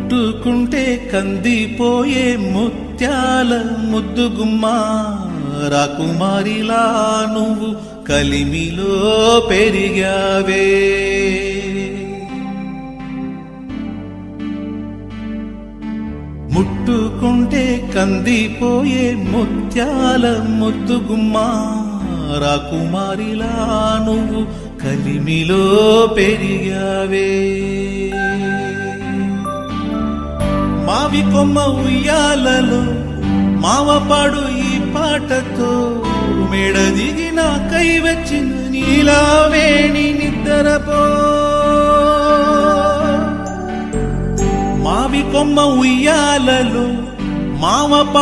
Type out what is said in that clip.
ముట్టుకుంటే కందిపోయే ముత్యాల ముద్దుగుమ్మా రాకుమారిలా నువ్వు కలిమిలో పెరిగావే. ముట్టుకుంటే కందిపోయే ముత్యాల ముద్దుగుమ్మా రాకుమారిలా నువ్వు కలిమిలో పెరిగావే. మావి కొమ్మ ఉయ్యాలలో మావపాడు ఈ పాటతో మెడ దిగిన కై వచ్చిన నీలావేణి నిద్రపో. మావి కొమ్మ ఉయ్యాలలో మావపాడు